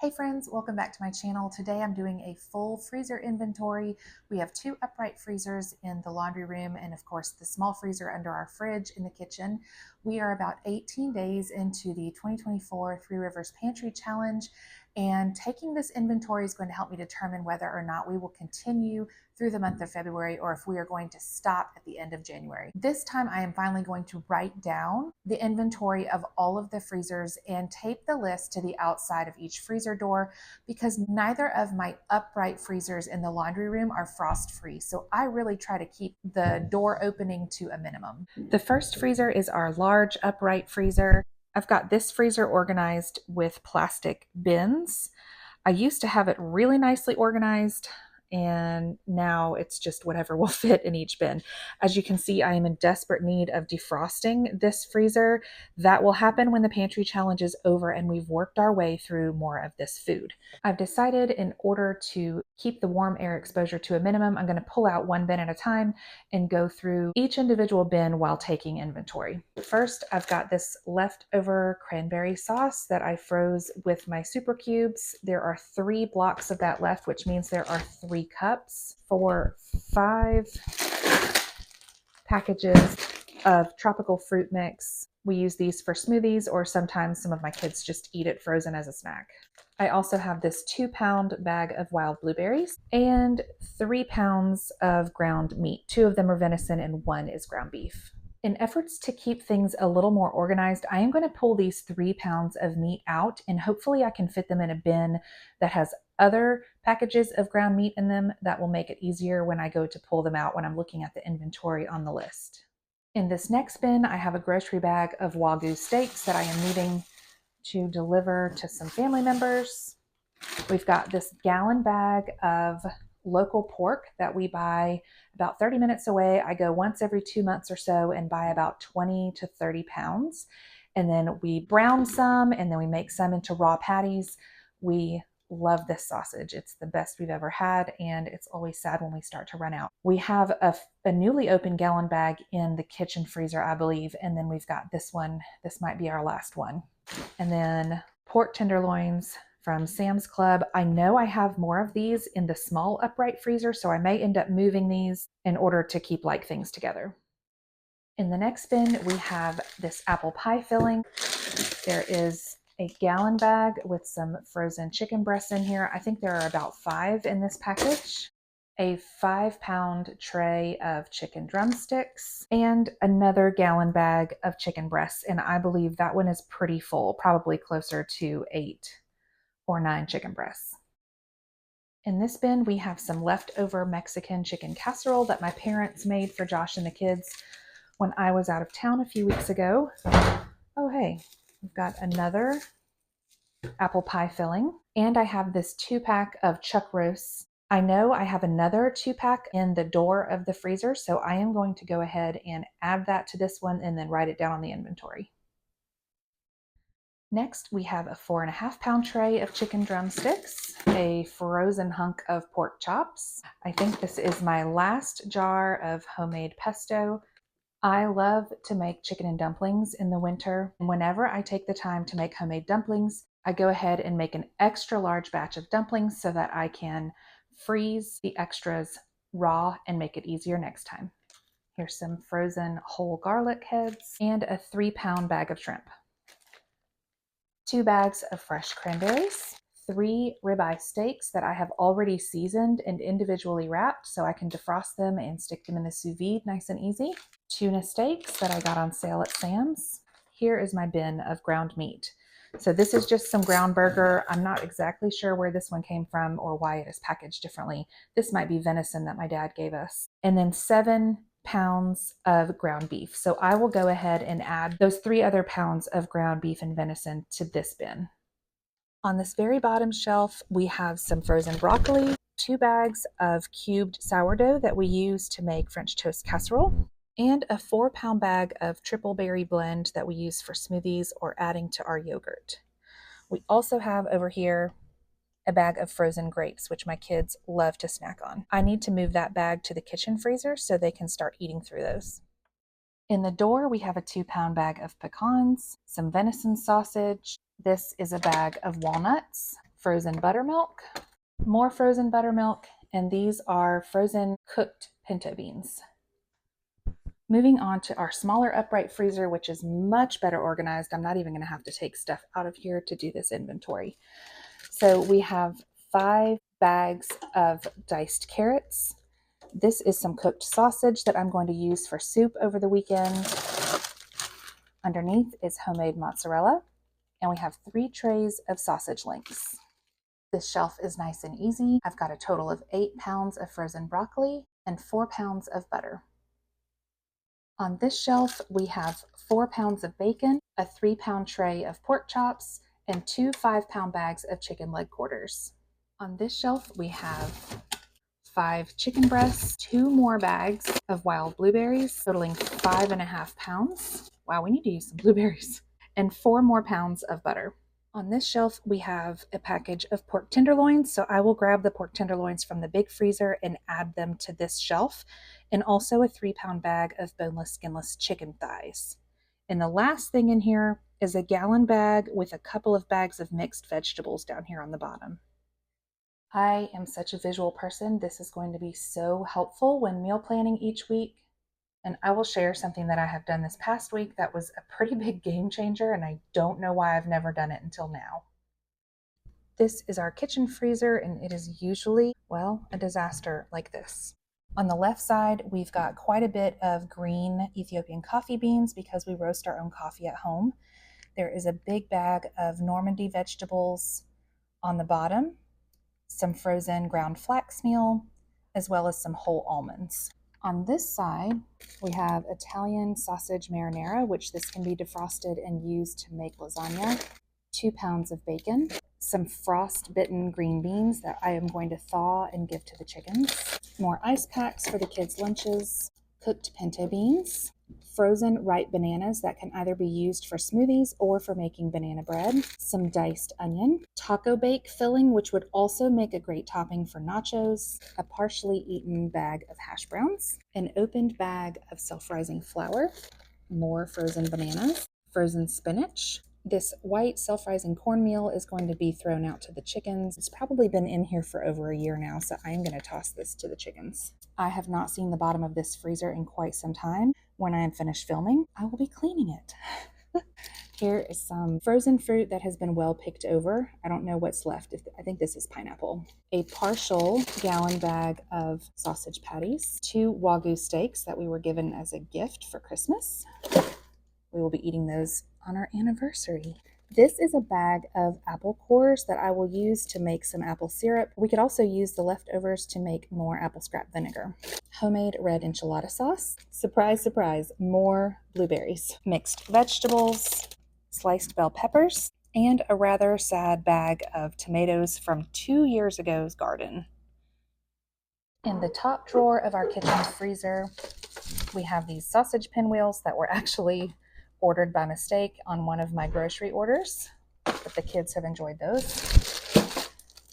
Hey friends, welcome back to my channel. Today I'm doing a full freezer inventory. We have two upright freezers in the laundry room and of course the small freezer under our fridge in the kitchen. We are about 18 days into the 2024 Three Rivers Pantry Challenge, and taking this inventory is going to help me determine whether or not we will continue through the month of February or if we are going to stop at the end of January. This time I am finally going to write down the inventory of all of the freezers and tape the list to the outside of each freezer door, because neither of my upright freezers in the laundry room are frost free. So I really try to keep the door opening to a minimum. The first freezer is our large upright freezer. I've got this freezer organized with plastic bins. I used to have it really nicely organized, and now it's just whatever will fit in each bin. As you can see, I am in desperate need of defrosting this freezer. That will happen when the pantry challenge is over and we've worked our way through more of this food. I've decided, in order to keep the warm air exposure to a minimum, I'm going to pull out one bin at a time and go through each individual bin while taking inventory. First, I've got this leftover cranberry sauce that I froze with my super cubes. There are 3 blocks of that left, which means there are 3 cups for 5 packages of tropical fruit mix. We use these for smoothies, or sometimes some of my kids just eat it frozen as a snack. I also have this 2-pound bag of wild blueberries and 3 pounds of ground meat. 2 of them are venison and 1 is ground beef. In efforts to keep things a little more organized, I am going to pull these 3 pounds of meat out, and hopefully I can fit them in a bin that has other packages of ground meat in them. That will make it easier when I go to pull them out when I'm looking at the inventory on the list. In this next bin, I have a grocery bag of Wagyu steaks that I am needing to deliver to some family members. We've got this gallon bag of local pork that we buy about 30 minutes away. I go once every 2 months or so and buy about 20 to 30 pounds. And then we brown some, and then we make some into raw patties. We love this sausage. It's the best we've ever had, and it's always sad when we start to run out. We have a newly opened gallon bag in the kitchen freezer, I believe, and then we've got this one. This might be our last one. And then pork tenderloins from Sam's Club. I know I have more of these in the small upright freezer, so I may end up moving these in order to keep like things together. In the next bin, we have this apple pie filling. There is a gallon bag with some frozen chicken breasts in here. I think there are about 5 in this package. A 5-pound tray of chicken drumsticks, and another gallon bag of chicken breasts. And I believe that one is pretty full, probably closer to 8 or 9 chicken breasts. In this bin, we have some leftover Mexican chicken casserole that my parents made for Josh and the kids when I was out of town a few weeks ago. Oh, hey, we've got another apple pie filling, and I have this 2-pack of chuck roasts. I know I have another 2-pack in the door of the freezer, so I am going to go ahead and add that to this one and then write it down on the inventory. Next, we have a 4.5-pound tray of chicken drumsticks, a frozen hunk of pork chops. I think this is my last jar of homemade pesto. I love to make chicken and dumplings in the winter. Whenever I take the time to make homemade dumplings, I go ahead and make an extra large batch of dumplings so that I can freeze the extras raw and make it easier next time. Here's some frozen whole garlic heads and a 3-pound bag of shrimp. 2 bags of fresh cranberries, 3 ribeye steaks that I have already seasoned and individually wrapped so I can defrost them and stick them in the sous vide nice and easy. Tuna steaks that I got on sale at Sam's. Here is my bin of ground meat. So this is just some ground burger. I'm not exactly sure where this one came from or why it is packaged differently. This might be venison that my dad gave us. And then 7 pounds of ground beef. So I will go ahead and add those 3 other pounds of ground beef and venison to this bin. On this very bottom shelf, we have some frozen broccoli, 2 bags of cubed sourdough that we use to make French toast casserole, and a 4-pound bag of triple berry blend that we use for smoothies or adding to our yogurt. We also have over here a bag of frozen grapes, which my kids love to snack on. I need to move that bag to the kitchen freezer so they can start eating through those. In the door, we have a 2-pound bag of pecans, some venison sausage. This is a bag of walnuts, frozen buttermilk, more frozen buttermilk, and these are frozen cooked pinto beans. Moving on to our smaller upright freezer, which is much better organized. I'm not even going to have to take stuff out of here to do this inventory. So we have 5 bags of diced carrots. This is some cooked sausage that I'm going to use for soup over the weekend. Underneath is homemade mozzarella, and we have 3 trays of sausage links. This shelf is nice and easy. I've got a total of 8 pounds of frozen broccoli and 4 pounds of butter. On this shelf, we have 4 pounds of bacon, a 3-pound tray of pork chops, and 2 5-pound bags of chicken leg quarters. On this shelf, we have 5 chicken breasts, 2 more bags of wild blueberries, totaling 5.5 pounds. Wow, we need to use some blueberries. And 4 more pounds of butter. On this shelf, we have a package of pork tenderloins, so I will grab the pork tenderloins from the big freezer and add them to this shelf, and also a 3-pound bag of boneless, skinless chicken thighs. And the last thing in here is a gallon bag with a couple of bags of mixed vegetables down here on the bottom. I am such a visual person. This is going to be so helpful when meal planning each week. And I will share something that I have done this past week that was a pretty big game changer, and I don't know why I've never done it until now. This is our kitchen freezer, and it is usually, well, a disaster like this. On the left side, we've got quite a bit of green Ethiopian coffee beans because we roast our own coffee at home. There is a big bag of Normandy vegetables on the bottom, some frozen ground flax meal, as well as some whole almonds. On this side, we have Italian sausage marinara, which this can be defrosted and used to make lasagna, 2 pounds of bacon, some frost-bitten green beans that I am going to thaw and give to the chickens, more ice packs for the kids' lunches, cooked pinto beans, frozen ripe bananas that can either be used for smoothies or for making banana bread, some diced onion, taco bake filling, which would also make a great topping for nachos, a partially eaten bag of hash browns, an opened bag of self-rising flour, more frozen bananas, frozen spinach. This white self-rising cornmeal is going to be thrown out to the chickens. It's probably been in here for over a year now, so I'm going to toss this to the chickens. I have not seen the bottom of this freezer in quite some time. When I am finished filming, I will be cleaning it. Here is some frozen fruit that has been well picked over. I don't know what's left. I think this is pineapple. A partial gallon bag of sausage patties, 2 Wagyu steaks that we were given as a gift for Christmas. We will be eating those on our anniversary. This is a bag of apple cores that I will use to make some apple syrup. We could also use the leftovers to make more apple scrap vinegar. Homemade red enchilada sauce. Surprise, surprise, more blueberries. Mixed vegetables, sliced bell peppers, and a rather sad bag of tomatoes from 2 years ago's garden. In the top drawer of our kitchen freezer, we have these sausage pinwheels that were actually ordered by mistake on one of my grocery orders, but the kids have enjoyed those.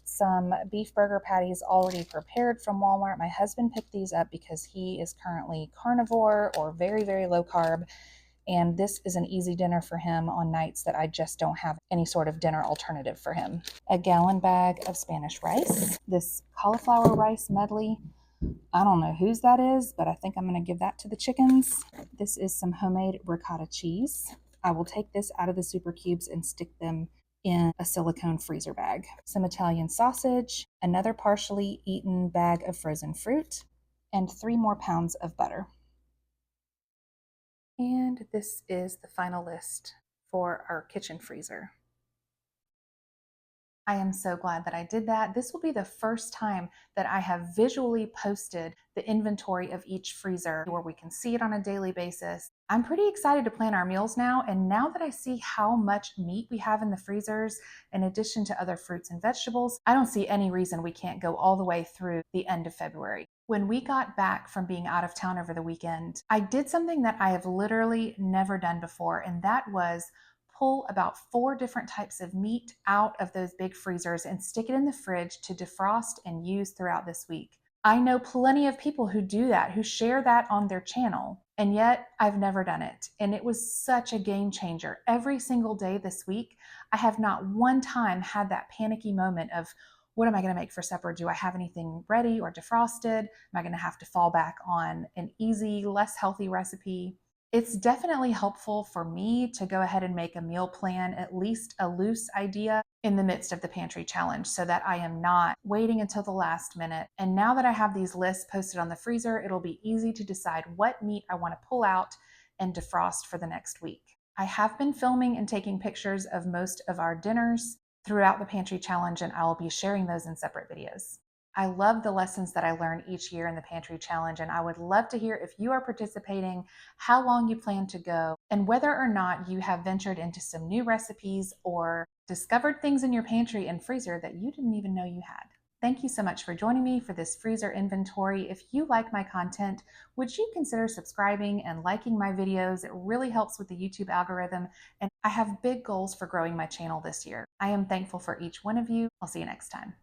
Some beef burger patties already prepared from Walmart. My husband picked these up because he is currently carnivore or very, very low carb, and this is an easy dinner for him on nights that I just don't have any sort of dinner alternative for him. A gallon bag of Spanish rice. This cauliflower rice medley, I don't know whose that is, but I think I'm going to give that to the chickens. This is some homemade ricotta cheese. I will take this out of the super cubes and stick them in a silicone freezer bag. Some Italian sausage, another partially eaten bag of frozen fruit, and 3 more pounds of butter. And this is the final list for our kitchen freezer. I am so glad that I did that. This will be the first time that I have visually posted the inventory of each freezer where we can see it on a daily basis. I'm pretty excited to plan our meals now, and now that I see how much meat we have in the freezers, in addition to other fruits and vegetables, I don't see any reason we can't go all the way through the end of February. When we got back from being out of town over the weekend, I did something that I have literally never done before, and that was pull about 4 different types of meat out of those big freezers and stick it in the fridge to defrost and use throughout this week. I know plenty of people who do that, who share that on their channel, and yet I've never done it. And it was such a game changer. Every single day this week, I have not one time had that panicky moment of, what am I going to make for supper? Do I have anything ready or defrosted? Am I going to have to fall back on an easy, less healthy recipe? It's definitely helpful for me to go ahead and make a meal plan, at least a loose idea, in the midst of the pantry challenge so that I am not waiting until the last minute. And now that I have these lists posted on the freezer, it'll be easy to decide what meat I want to pull out and defrost for the next week. I have been filming and taking pictures of most of our dinners throughout the pantry challenge, and I will be sharing those in separate videos. I love the lessons that I learn each year in the pantry challenge, and I would love to hear if you are participating, how long you plan to go, and whether or not you have ventured into some new recipes or discovered things in your pantry and freezer that you didn't even know you had. Thank you so much for joining me for this freezer inventory. If you like my content, would you consider subscribing and liking my videos? It really helps with the YouTube algorithm, and I have big goals for growing my channel this year. I am thankful for each one of you. I'll see you next time.